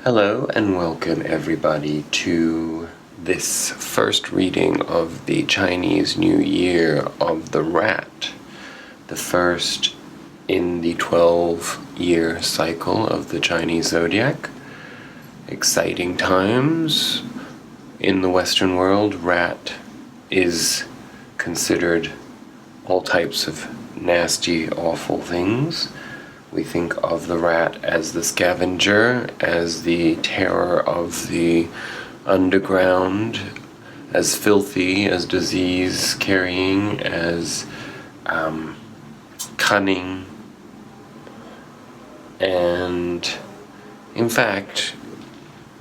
Hello and welcome everybody to this first reading of the Chinese New Year of the Rat, the first in the 12-year cycle of the Chinese zodiac. Exciting times in the Western world. Rat is considered all types of nasty, awful things. We think of the rat as the scavenger, as the terror of the underground, as filthy, as disease-carrying, as cunning, and in fact,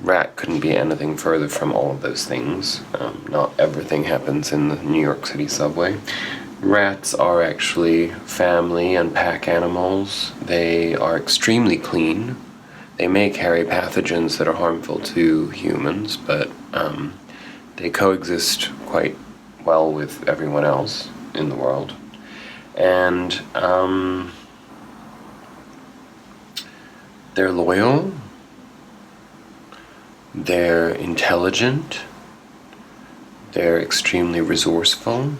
rat couldn't be anything further from all of those things. Not everything happens in the New York City subway. Rats are actually family and pack animals. They are extremely clean. They may carry pathogens that are harmful to humans, but they coexist quite well with everyone else in the world. And they're loyal, they're intelligent, they're extremely resourceful,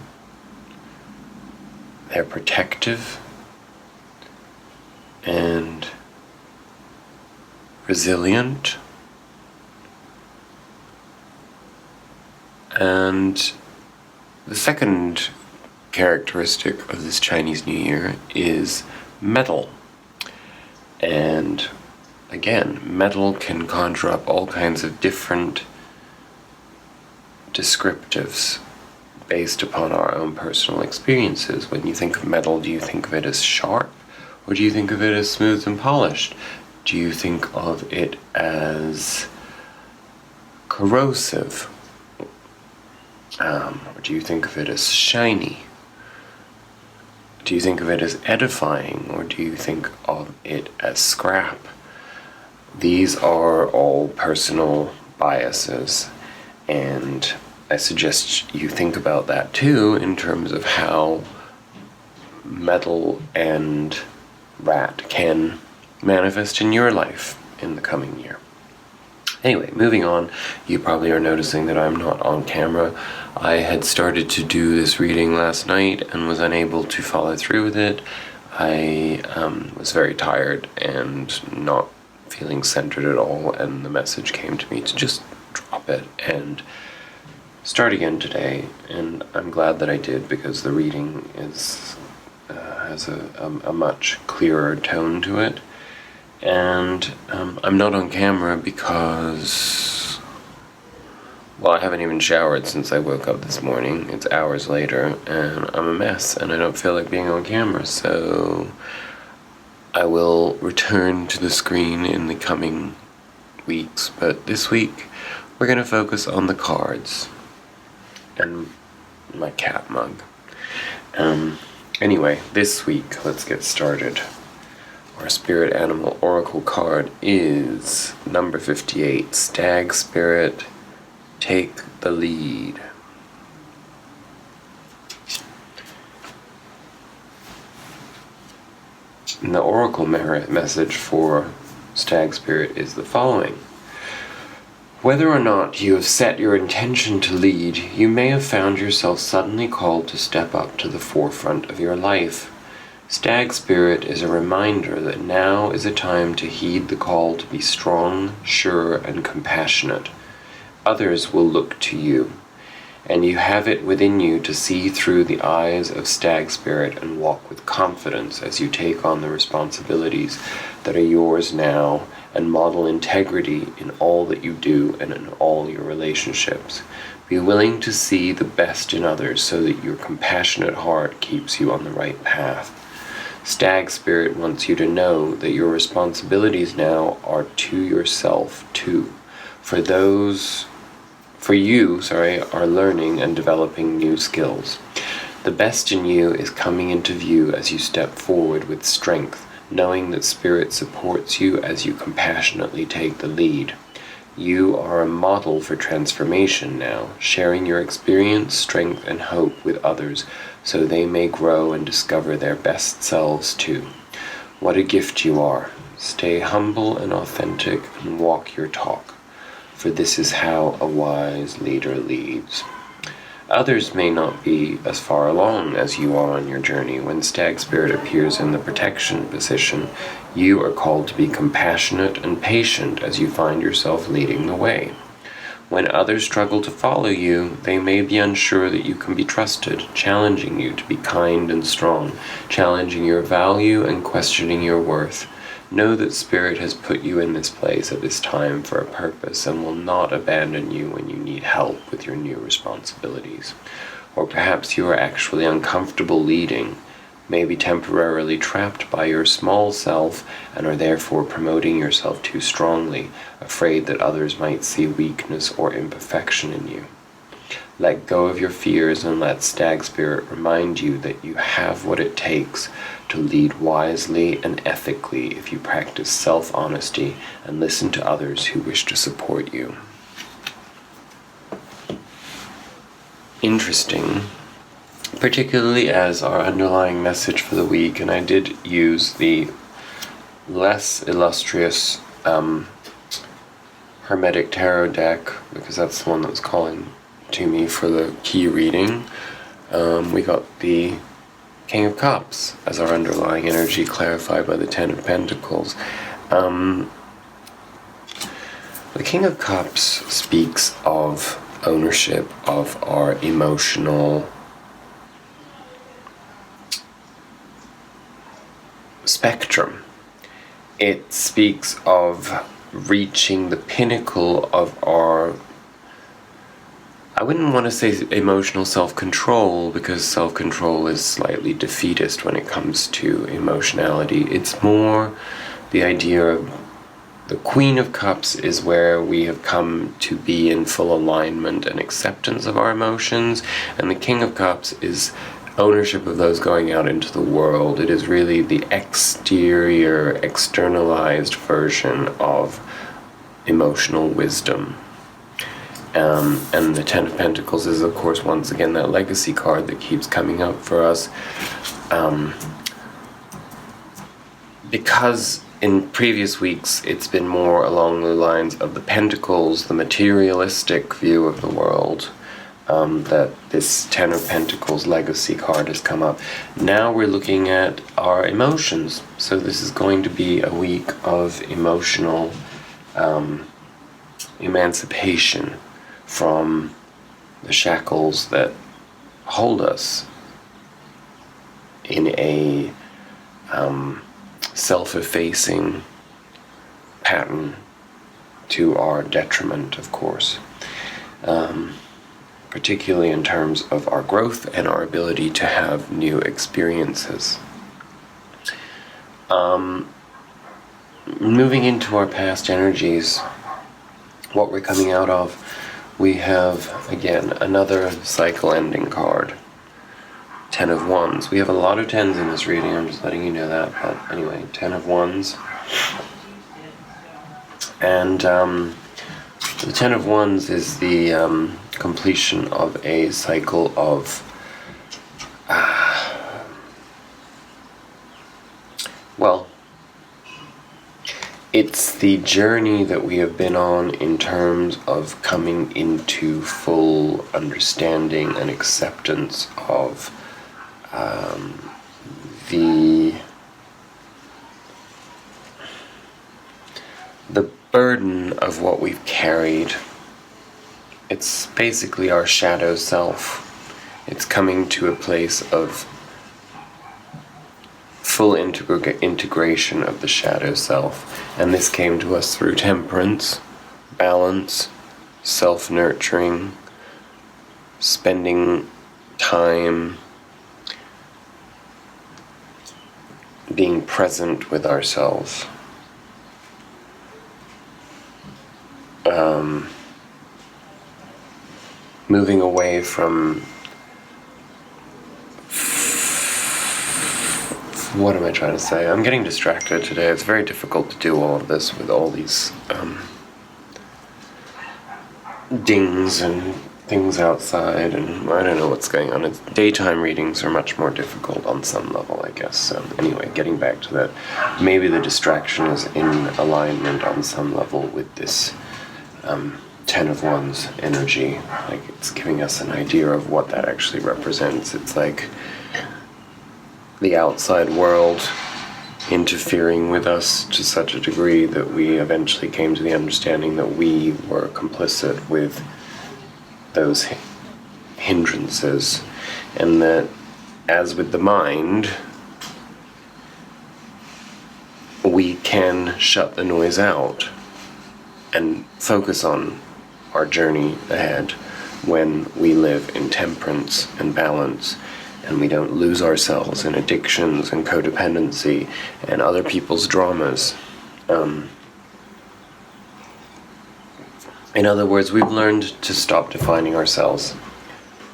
they're protective and resilient. And the second characteristic of this Chinese New Year is metal. And again, metal can conjure up all kinds of different descriptives based upon our own personal experiences. When you think of metal, do you think of it as sharp, or do you think of it as smooth and polished? Do you think of it as corrosive? Or do you think of it as shiny? Do you think of it as edifying, or do you think of it as scrap? These are all personal biases, and I suggest you think about that too in terms of how metal and rat can manifest in your life in the coming year. Anyway, moving on, you probably are noticing that I'm not on camera. I had started to do this reading last night and was unable to follow through with it. I was very tired and not feeling centered at all, and the message came to me to just drop it and start again today, and I'm glad that I did, because the reading has a much clearer tone to it. And I'm not on camera because, well, I haven't even showered since I woke up this morning. It's hours later, and I'm a mess, and I don't feel like being on camera, so I will return to the screen in the coming weeks. But this week, we're going to focus on the cards and my cat mug. Anyway, this week, let's get started. Our spirit animal oracle card is number 58, Stag Spirit, Take the Lead. And the oracle message for Stag Spirit is the following. Whether or not you have set your intention to lead, you may have found yourself suddenly called to step up to the forefront of your life. Stag Spirit is a reminder that now is a time to heed the call to be strong, sure, and compassionate. Others will look to you, and you have it within you to see through the eyes of Stag Spirit and walk with confidence as you take on the responsibilities that are yours now, and model integrity in all that you do and in all your relationships. Be willing to see the best in others so that your compassionate heart keeps you on the right path. Stag Spirit wants you to know that your responsibilities now are to yourself too. You are learning and developing new skills. The best in you is coming into view as you step forward with strength, knowing that Spirit supports you as you compassionately take the lead. You are a model for transformation now, sharing your experience, strength, and hope with others so they may grow and discover their best selves too. What a gift you are. Stay humble and authentic and walk your talk, for this is how a wise leader leads. Others may not be as far along as you are on your journey. When Stag Spirit appears in the protection position, you are called to be compassionate and patient as you find yourself leading the way. When others struggle to follow you, they may be unsure that you can be trusted, challenging you to be kind and strong, challenging your value and questioning your worth. Know that Spirit has put you in this place at this time for a purpose and will not abandon you when you need help with your new responsibilities. Or perhaps you are actually uncomfortable leading, maybe temporarily trapped by your small self and are therefore promoting yourself too strongly, afraid that others might see weakness or imperfection in you. Let go of your fears and let Stag Spirit remind you that you have what it takes to lead wisely and ethically if you practice self-honesty and listen to others who wish to support you. Interesting, particularly as our underlying message for the week, and I did use the less illustrious Hermetic Tarot deck because that's the one that was calling to me for the key reading. We got the King of Cups as our underlying energy, clarified by the Ten of Pentacles. The King of Cups speaks of ownership of our emotional spectrum. It speaks of reaching the pinnacle of our, I wouldn't want to say emotional self-control, because self-control is slightly defeatist when it comes to emotionality. It's more the idea of the Queen of Cups is where we have come to be in full alignment and acceptance of our emotions, and the King of Cups is ownership of those going out into the world. It is really the exterior, externalized version of emotional wisdom. And the Ten of Pentacles is, of course, once again that legacy card that keeps coming up for us. Because in previous weeks it's been more along the lines of the Pentacles, the materialistic view of the world, that this Ten of Pentacles legacy card has come up. Now we're looking at our emotions. So this is going to be a week of emotional emancipation from the shackles that hold us in a self-effacing pattern to our detriment, of course. Particularly in terms of our growth and our ability to have new experiences. Moving into our past energies, what we're coming out of, we have, again, another cycle ending card. Ten of Wands. We have a lot of tens in this reading, I'm just letting you know that, but anyway, Ten of Wands. And the Ten of Wands is the completion of a cycle of well, it's the journey that we have been on in terms of coming into full understanding and acceptance of the burden of what we've carried. It's basically our shadow self. It's coming to a place of full integration of the shadow self. And this came to us through temperance, balance, self-nurturing, spending time being present with ourselves. Moving away from, what am I trying to say? I'm getting distracted today. It's very difficult to do all of this with all these dings and things outside, and I don't know what's going on. Daytime readings are much more difficult on some level, I guess. So anyway, getting back to that, maybe the distraction is in alignment on some level with this Ten of Wands energy. Like, it's giving us an idea of what that actually represents. It's like the outside world interfering with us to such a degree that we eventually came to the understanding that we were complicit with those hindrances, and that, as with the mind, we can shut the noise out and focus on our journey ahead when we live in temperance and balance, and we don't lose ourselves in addictions and codependency and other people's dramas. In other words, we've learned to stop defining ourselves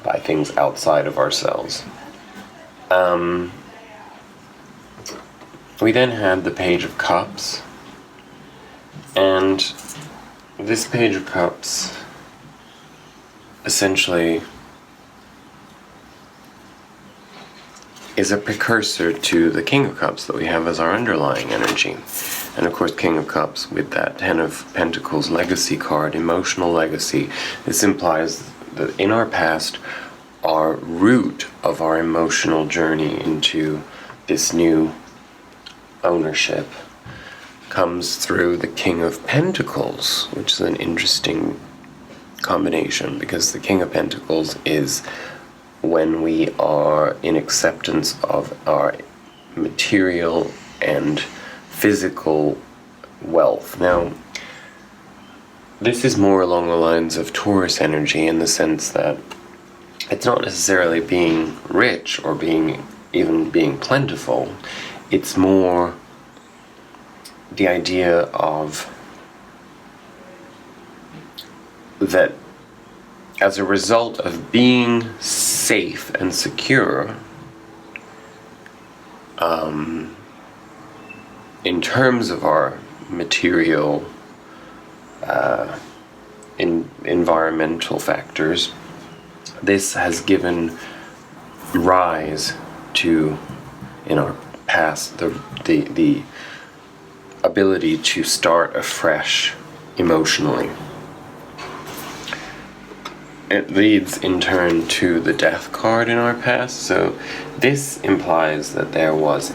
by things outside of ourselves. We then had the Page of Cups, and this Page of Cups essentially is a precursor to the King of Cups that we have as our underlying energy. And of course, King of Cups with that Ten of Pentacles legacy card, emotional legacy. This implies that in our past, our root of our emotional journey into this new ownership comes through the King of Pentacles, which is an interesting combination, because the King of Pentacles is when we are in acceptance of our material and physical wealth. Now, this is more along the lines of Taurus energy, in the sense that it's not necessarily being rich or being plentiful. It's more the idea of that as a result of being safe and secure, in terms of our material environmental factors, this has given rise to, in our past, the ability to start afresh emotionally. It leads in turn to the Death card in our past. So this implies that there was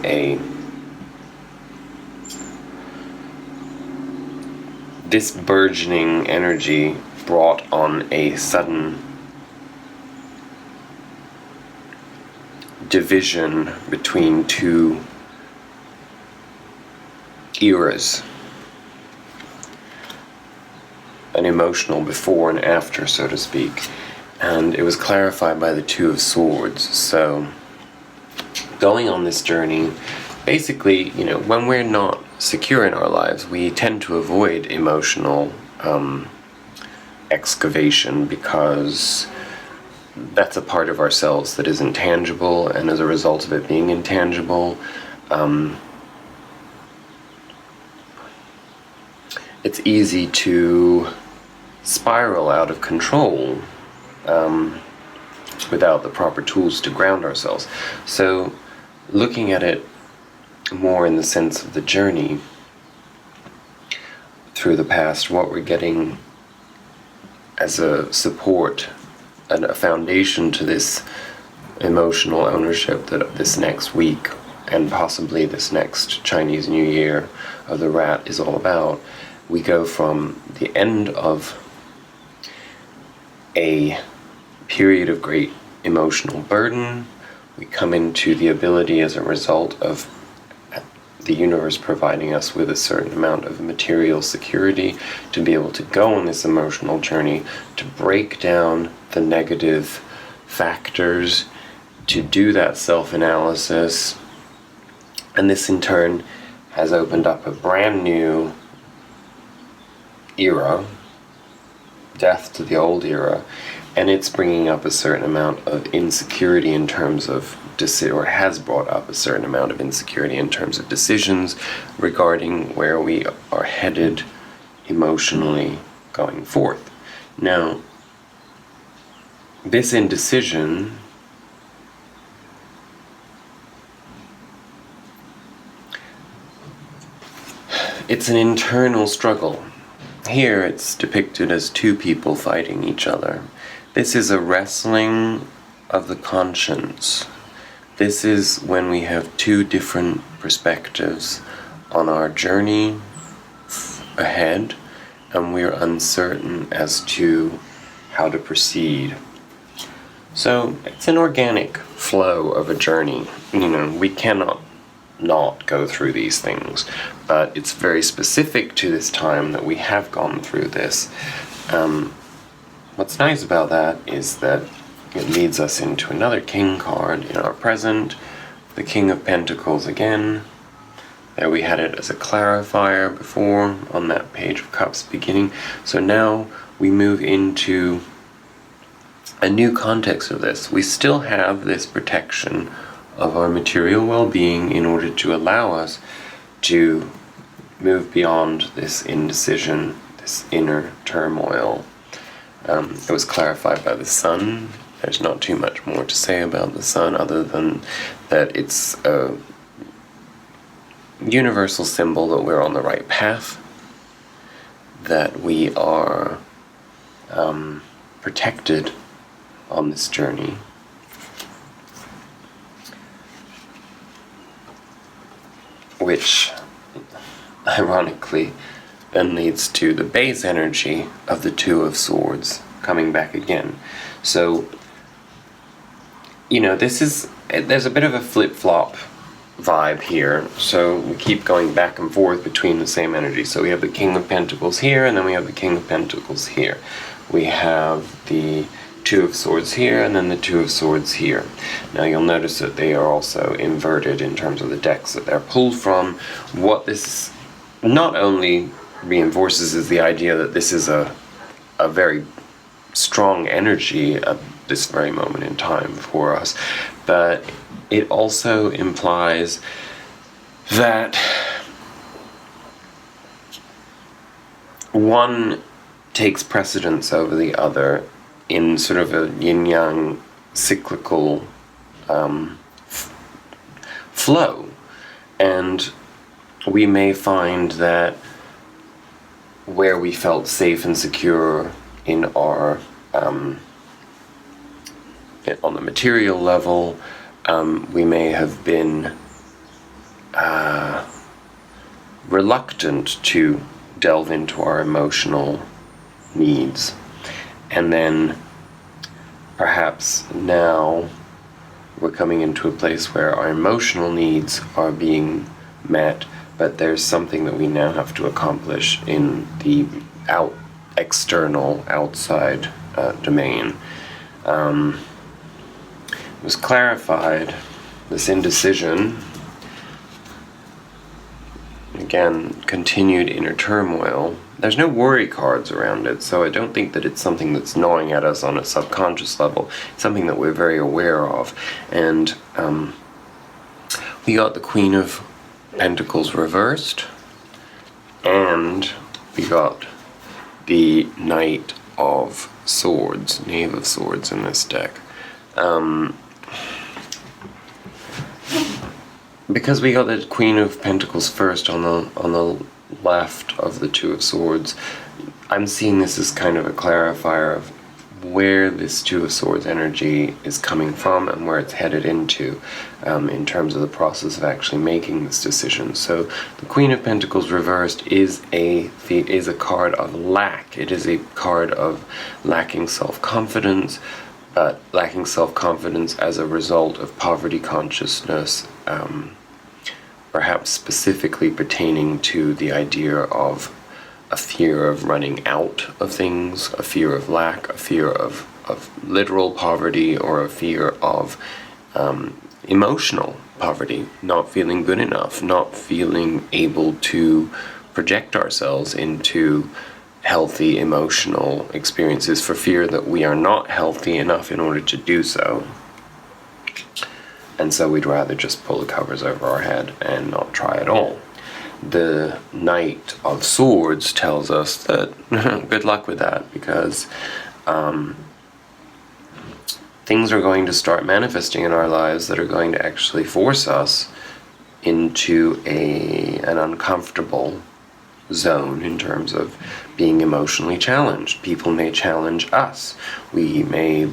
this burgeoning energy brought on a sudden division between two eras, an emotional before and after, so to speak, and it was clarified by the Two of Swords. So going on this journey, basically, when we're not secure in our lives, we tend to avoid emotional excavation, because that's a part of ourselves that is intangible, and as a result of it being intangible, it's easy to spiral out of control without the proper tools to ground ourselves. So looking at it more in the sense of the journey through the past, what we're getting as a support and a foundation to this emotional ownership that this next week and possibly this next Chinese New Year of the Rat is all about. We go from the end of a period of great emotional burden, we come into the ability, as a result of the universe providing us with a certain amount of material security, to be able to go on this emotional journey, to break down the negative factors, to do that self-analysis. And this in turn has opened up a brand new era, death to the old era, and it's bringing up a certain amount of insecurity in terms of or has brought up a certain amount of insecurity in terms of decisions regarding where we are headed emotionally going forth. Now, this indecision it's an internal struggle. Here it's depicted as two people fighting each other. This is a wrestling of the conscience. This is when we have two different perspectives on our journey ahead, and we're uncertain as to how to proceed. So it's an organic flow of a journey. We cannot not go through these things, but it's very specific to this time that we have gone through this. What's nice about that is that it leads us into another king card in our present, the King of Pentacles again. There we had it as a clarifier before on that Page of Cups beginning. So now we move into a new context of this. We still have this protection of our material well-being in order to allow us to move beyond this indecision, this inner turmoil. It was clarified by the sun. There's not too much more to say about the sun other than that it's a universal symbol that we're on the right path, that we are protected on this journey. Which, ironically, then leads to the base energy of the Two of Swords coming back again. So, there's a bit of a flip-flop vibe here. So we keep going back and forth between the same energy. So we have the King of Pentacles here, and then we have the King of Pentacles here. We have the Two of Swords here, and then the Two of Swords here. Now you'll notice that they are also inverted in terms of the decks that they're pulled from. What this not only reinforces is the idea that this is a very strong energy at this very moment in time for us, but it also implies that one takes precedence over the other in sort of a yin-yang cyclical flow. And we may find that where we felt safe and secure in our on the material level, we may have been reluctant to delve into our emotional needs. And then perhaps now we're coming into a place where our emotional needs are being met, but there's something that we now have to accomplish in the external, outside domain. It was clarified, this indecision, again, continued inner turmoil. There's no worry cards around it, so I don't think that it's something that's gnawing at us on a subconscious level. It's something that we're very aware of. And we got the Queen of Pentacles reversed, and we got the Knight of Swords, Knave of Swords in this deck. Because we got the Queen of Pentacles first on the left of the Two of Swords, I'm seeing this as kind of a clarifier of where this Two of Swords energy is coming from and where it's headed into in terms of the process of actually making this decision. So the Queen of Pentacles reversed is a card of lack. It is a card of lacking self-confidence, but lacking self-confidence as a result of poverty consciousness, perhaps specifically pertaining to the idea of a fear of running out of things, a fear of lack, a fear of literal poverty, or a fear of emotional poverty, not feeling good enough, not feeling able to project ourselves into healthy emotional experiences for fear that we are not healthy enough in order to do so. And so we'd rather just pull the covers over our head and not try at all. The Knight of Swords tells us that good luck with that, because things are going to start manifesting in our lives that are going to actually force us into an uncomfortable zone in terms of being emotionally challenged. People may challenge us. We may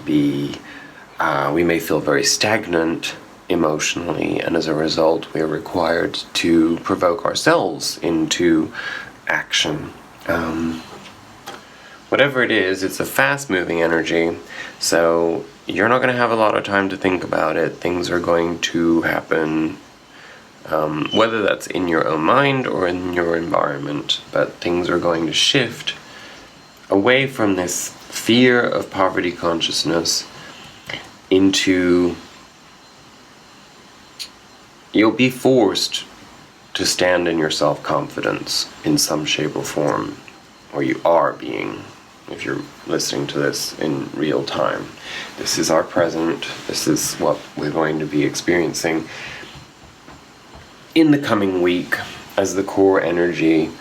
feel very stagnant emotionally, and as a result we are required to provoke ourselves into action. Whatever it is, it's a fast-moving energy, so you're not going to have a lot of time to think about it. Things are going to happen, whether that's in your own mind or in your environment, but things are going to shift away from this fear of poverty consciousness into, you'll be forced to stand in your self-confidence in some shape or form, or you are being, if you're listening to this in real time. This is our present. This is what we're going to be experiencing in the coming week as the core energy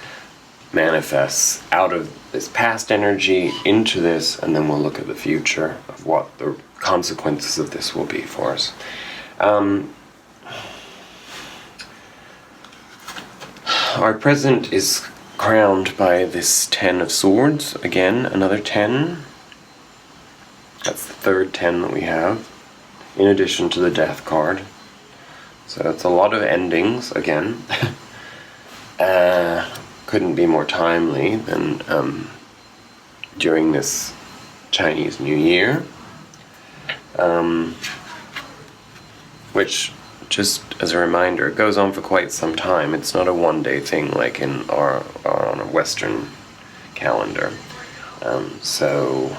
manifests out of this past energy into this, and then we'll look at the future of what the consequences of this will be for us. Our present is crowned by this 10 of Swords. Again, another 10. That's the third 10 that we have, in addition to the Death card. So it's a lot of endings, again. Couldn't be more timely than during this Chinese New Year. Which, just as a reminder, it goes on for quite some time. It's not a one-day thing like on a Western calendar. So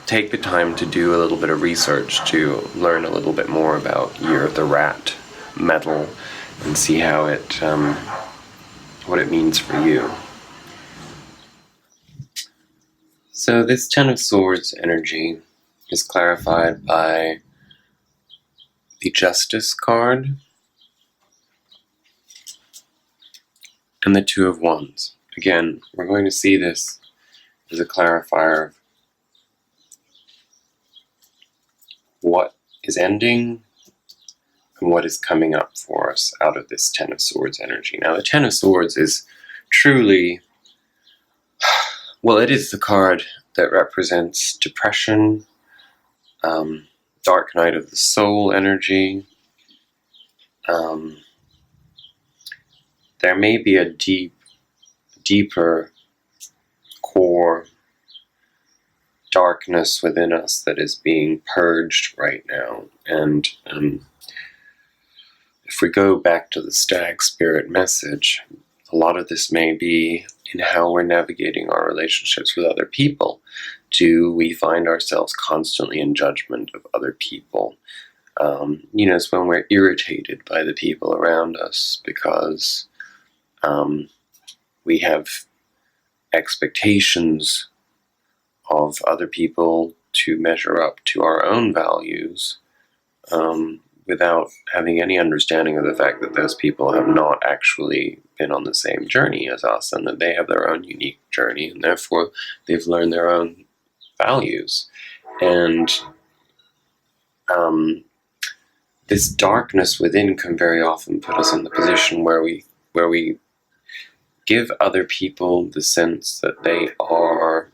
take the time to do a little bit of research to learn a little bit more about Year of the Rat metal and see how it, what it means for you. So this 10 of Swords energy is clarified by the Justice card and the Two of Wands. Again, we're going to see this as a clarifier of what is ending and what is coming up for us out of this 10 of Swords energy. Now, the 10 of Swords is truly, well, it is the card that represents depression, dark night of the soul energy. There may be a deeper core darkness within us that is being purged right now. And if we go back to the stag spirit message, a lot of this may be in how we're navigating our relationships with other people. Do we find ourselves constantly in judgment of other people? It's when we're irritated by the people around us because we have expectations of other people to measure up to our own values, without having any understanding of the fact that those people have not actually been on the same journey as us, and that they have their own unique journey, and therefore they've learned their own values. And this darkness within can very often put us in the position where we give other people the sense that they are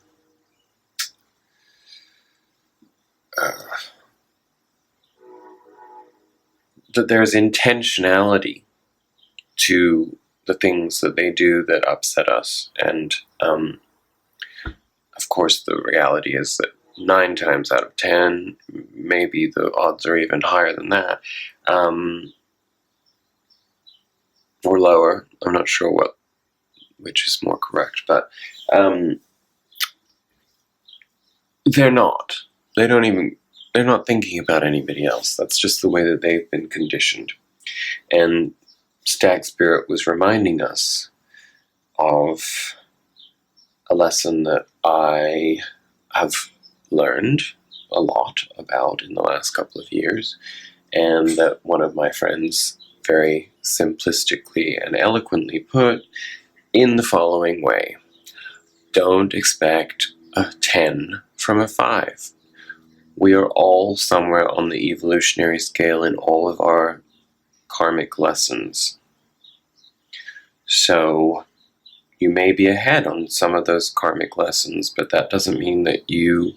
that there's intentionality to the things that they do that upset us. And of course the reality is that 9 times out of 10, maybe the odds are even higher than that, or lower. I'm not sure which is more correct, but they're not. They're not thinking about anybody else. That's just the way that they've been conditioned. And Stag Spirit was reminding us of a lesson that I have learned a lot about in the last couple of years, and that one of my friends very simplistically and eloquently put in the following way: don't expect a 10 from a 5. We are all somewhere on the evolutionary scale in all of our karmic lessons. So you may be ahead on some of those karmic lessons, but that doesn't mean that you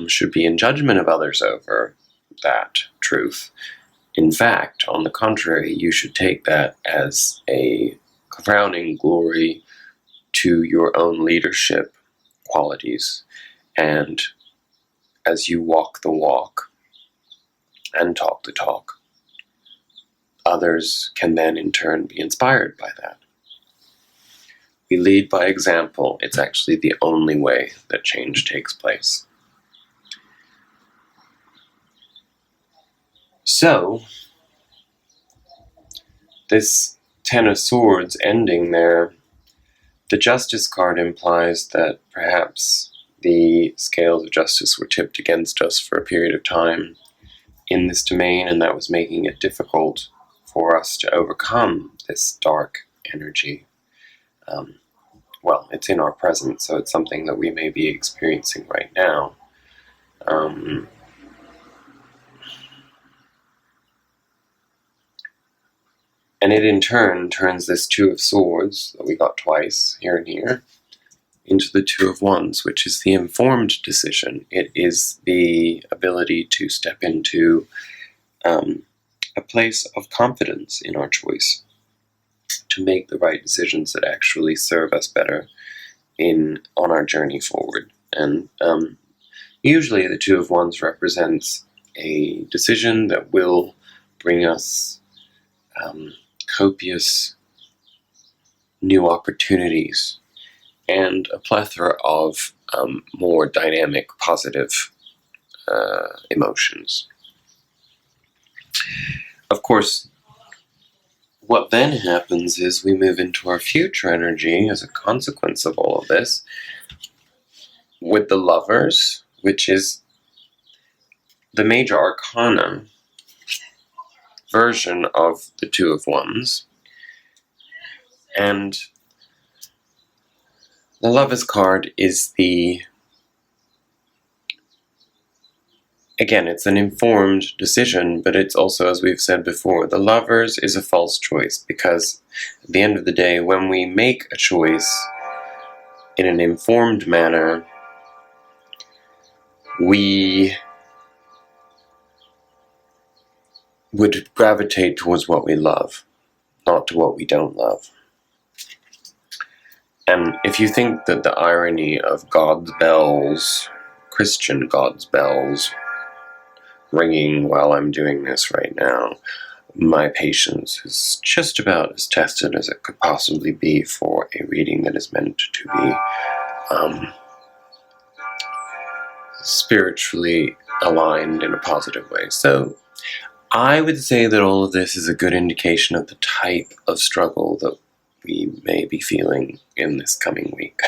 should be in judgment of others over that truth. In fact, on the contrary, you should take that as a crowning glory to your own leadership qualities. And as you walk the walk and talk the talk, others can then in turn be inspired by that. We lead by example. It's actually the only way that change takes place. So, this Ten of Swords ending there, the Justice card implies that perhaps the scales of justice were tipped against us for a period of time in this domain, and that was making it difficult for us to overcome this dark energy. Well, it's in our presence, so it's something that we may be experiencing right now. And it in turn turns this Two of Swords that we got twice, here and here, into the Two of Wands, which is the informed decision. It is the ability to step into a place of confidence in our choice, to make the right decisions that actually serve us better on our journey forward. And usually the Two of Wands represents a decision that will bring us copious new opportunities and a plethora of more dynamic, positive emotions. Of course, what then happens is we move into our future energy as a consequence of all of this with the Lovers, which is the major arcana version of the Two of Wands. And the Lovers card is again, it's an informed decision, but it's also, as we've said before, the Lovers is a false choice, because at the end of the day, when we make a choice in an informed manner, we would gravitate towards what we love, not to what we don't love. And if you think that the irony of God's bells, Christian God's bells, ringing while I'm doing this right now, my patience is just about as tested as it could possibly be for a reading that is meant to be spiritually aligned in a positive way. So I would say that all of this is a good indication of the type of struggle that we may be feeling in this coming week.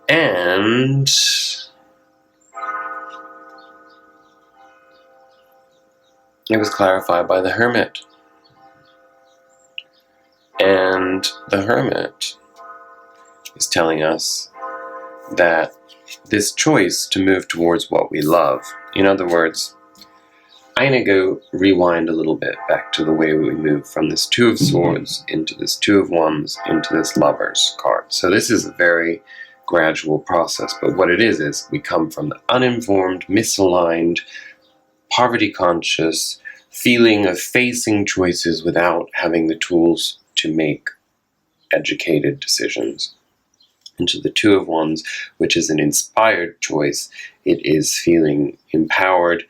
And it was clarified by the Hermit. And the Hermit is telling us that this choice to move towards what we love, in other words, I'm going to go rewind a little bit back to the way we move from this Two of Swords into this Two of Wands into this Lovers card. So this is a very gradual process, but what it is we come from the uninformed, misaligned, poverty-conscious feeling of facing choices without having the tools to make educated decisions, into the Two of Wands, which is an inspired choice. It is feeling empowered,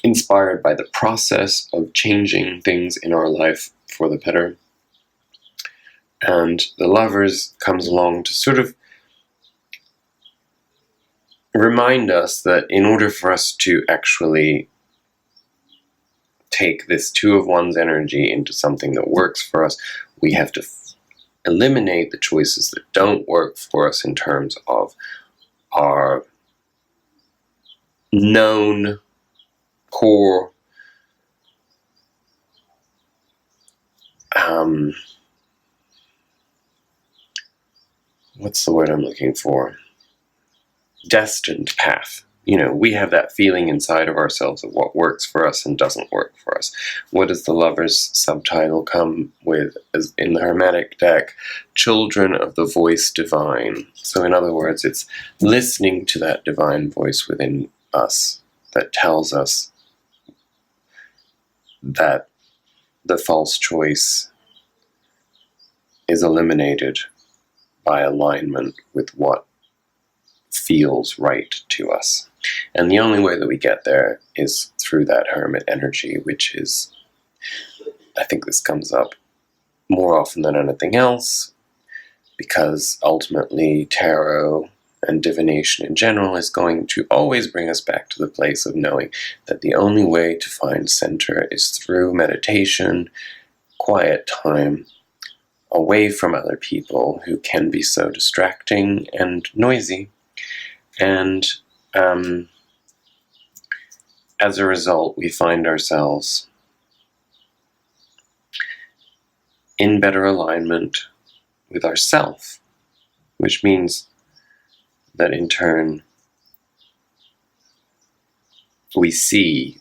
inspired by the process of changing things in our life for the better. And the Lovers comes along to sort of remind us that in order for us to actually take this Two of Wands energy into something that works for us, we have to eliminate the choices that don't work for us in terms of our known core what's the word I'm looking for? destined path. We have that feeling inside of ourselves of what works for us and doesn't work for us. What does the Lover's subtitle come with as in the Hermetic deck? Children of the Voice Divine. So in other words, it's listening to that divine voice within us that tells us that the false choice is eliminated by alignment with what feels right to us. And the only way that we get there is through that hermit energy, which is, I think this comes up more often than anything else, because ultimately tarot and divination in general is going to always bring us back to the place of knowing that the only way to find center is through meditation, quiet time, away from other people who can be so distracting and noisy. And as a result, we find ourselves in better alignment with ourself, which means that in turn we see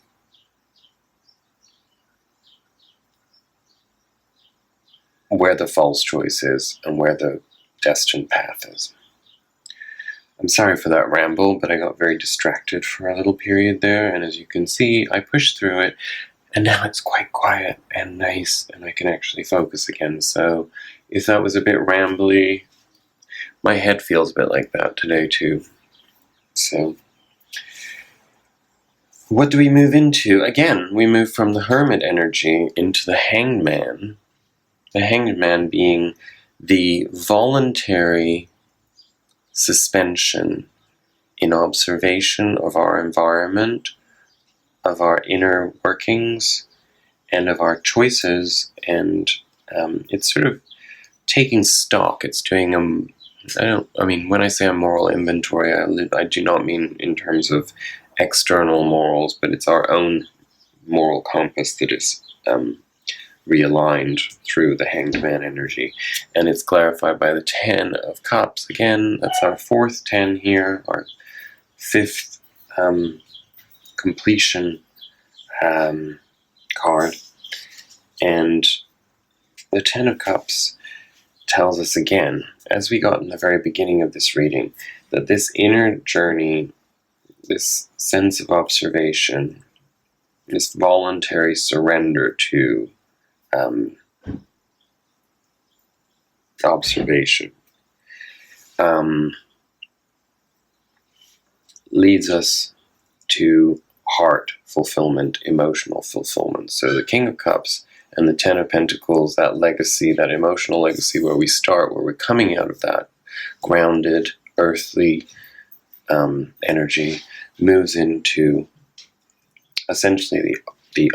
where the false choice is and where the destined path is. I'm sorry for that ramble, but I got very distracted for a little period there, and as you can see, I pushed through it, and now it's quite quiet and nice, and I can actually focus again. So if that was a bit rambly, my head feels a bit like that today too. So what do we move into? Again, we move from the Hermit energy into the Hanged Man. The Hanged Man being the voluntary suspension in observation of our environment, of our inner workings, and of our choices, and it's sort of taking stock. It's doing when I say a moral inventory, I do not mean in terms of external morals, but it's our own moral compass that is realigned through the Hanged Man energy, and it's clarified by the 10 of Cups. Again, that's our fourth 10 here, our fifth completion card, and the 10 of Cups tells us again, as we got in the very beginning of this reading, that this inner journey, this sense of observation, this voluntary surrender to observation leads us to heart fulfillment, emotional fulfillment. So the King of Cups and the 10 of Pentacles, that legacy, that emotional legacy where we start, where we're coming out of that grounded, earthly energy, moves into essentially the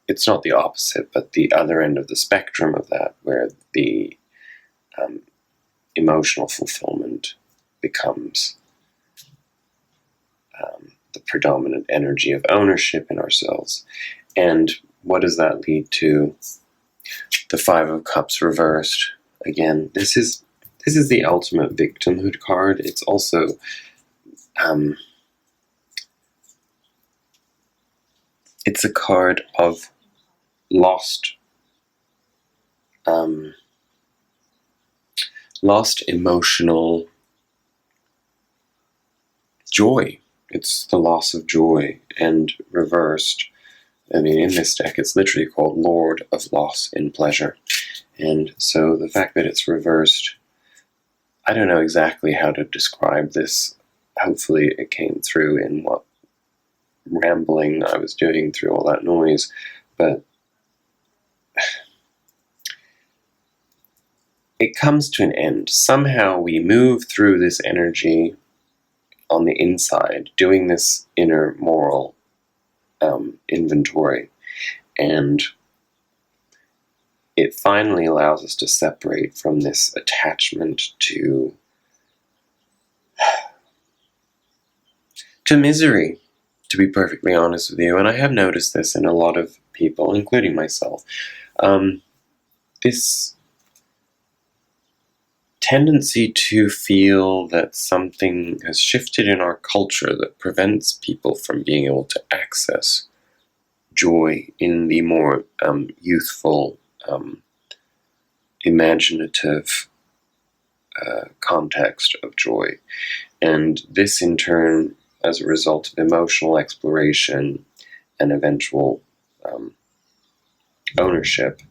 it's not the opposite, but the other end of the spectrum of that, where the emotional fulfillment becomes the predominant energy of ownership in ourselves. And what does that lead to? The 5 of Cups reversed. Again, this is the ultimate victimhood card. It's also it's a card of lost emotional joy. It's the loss of joy, and reversed. I mean, in this deck, it's literally called Lord of Loss in Pleasure. And so the fact that it's reversed, I don't know exactly how to describe this. Hopefully it came through in what rambling I was doing through all that noise, but it comes to an end. Somehow we move through this energy on the inside, doing this inner moral inventory, and it finally allows us to separate from this attachment to misery, to be perfectly honest with you. And I have noticed this in a lot of people, including myself. This tendency to feel that something has shifted in our culture that prevents people from being able to access joy in the more youthful, imaginative context of joy. And this, in turn, as a result of emotional exploration and eventual ownership,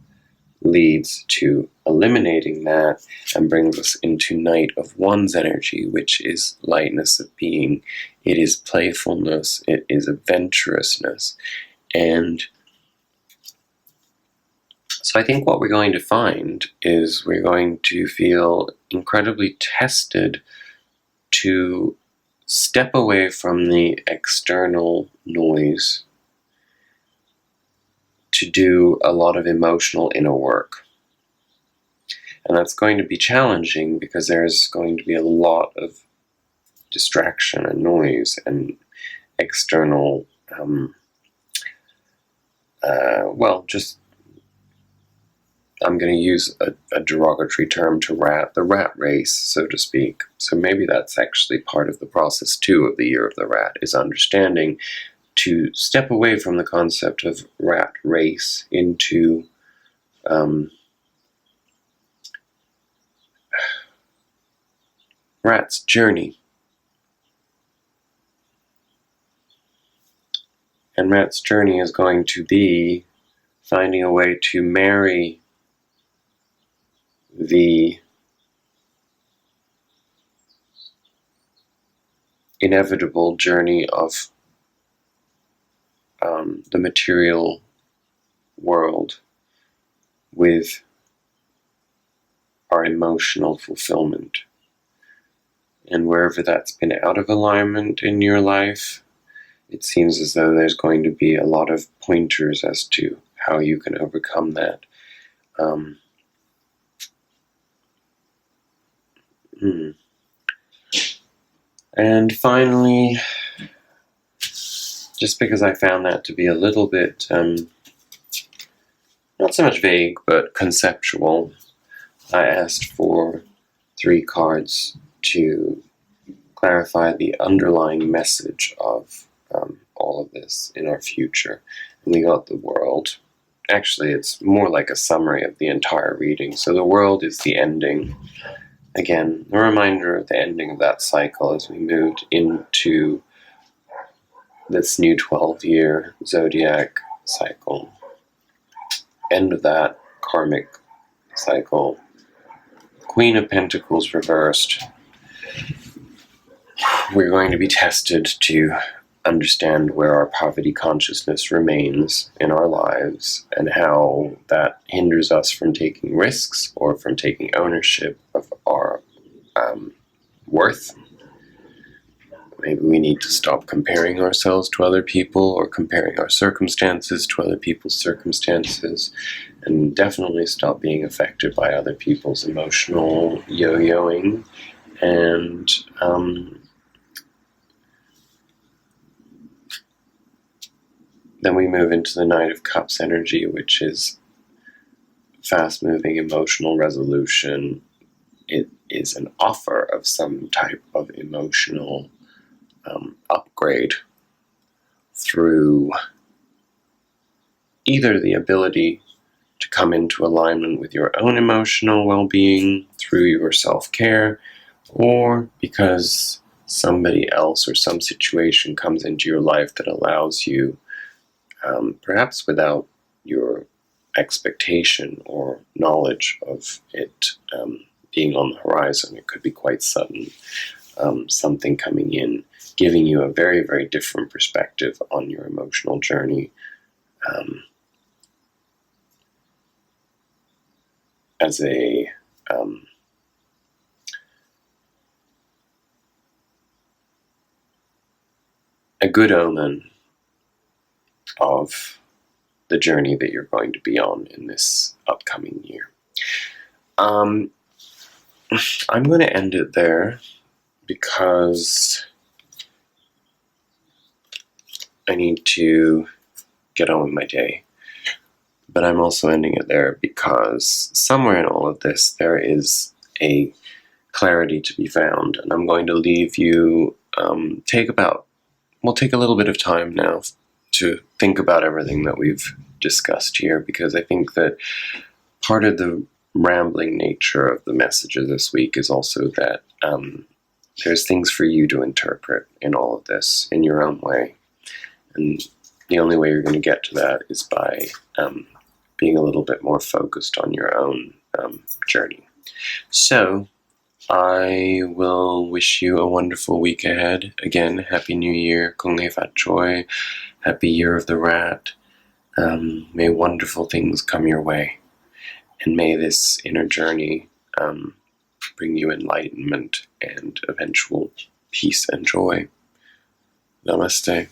leads to eliminating that and brings us into Night of One's energy, which is lightness of being. It is playfulness, it is adventurousness. And so I think what we're going to find is we're going to feel incredibly tested to step away from the external noise to do a lot of emotional inner work. And that's going to be challenging because there's going to be a lot of distraction and noise and external, I'm going to use a derogatory term to the rat race, so to speak. So maybe that's actually part of the process too of the Year of the Rat, is understanding to step away from the concept of rat race into rat's journey. And rat's journey is going to be finding a way to marry the inevitable journey of the material world with our emotional fulfillment. And wherever that's been out of alignment in your life, it seems as though there's going to be a lot of pointers as to how you can overcome that. And finally, just because I found that to be a little bit, not so much vague, but conceptual, I asked for 3 cards to clarify the underlying message of all of this in our future. And we got the World. Actually, it's more like a summary of the entire reading. So the World is the ending. Again, a reminder of the ending of that cycle as we moved into this new 12-year zodiac cycle. End of that karmic cycle. Queen of Pentacles reversed. We're going to be tested to understand where our poverty consciousness remains in our lives and how that hinders us from taking risks or from taking ownership of our worth. Maybe we need to stop comparing ourselves to other people or comparing our circumstances to other people's circumstances, and definitely stop being affected by other people's emotional yo-yoing. And then we move into the Knight of Cups energy, which is fast-moving emotional resolution. It is an offer of some type of emotional upgrade through either the ability to come into alignment with your own emotional well-being through your self-care, or because somebody else or some situation comes into your life that allows you, perhaps without your expectation or knowledge of it being on the horizon. It could be quite sudden, something coming in, giving you a very, very different perspective on your emotional journey. As a good omen of the journey that you're going to be on in this upcoming year. I'm going to end it there because I need to get on with my day. But I'm also ending it there because somewhere in all of this there is a clarity to be found. And I'm going to leave you, we'll take a little bit of time now to think about everything that we've discussed here, because I think that part of the rambling nature of the messages this week is also that there's things for you to interpret in all of this in your own way. And the only way you're going to get to that is by being a little bit more focused on your own journey. So I will wish you a wonderful week ahead. Again, Happy New Year, Kung Hei Fat Choi, Happy Year of the Rat. May wonderful things come your way. And may this inner journey bring you enlightenment and eventual peace and joy. Namaste.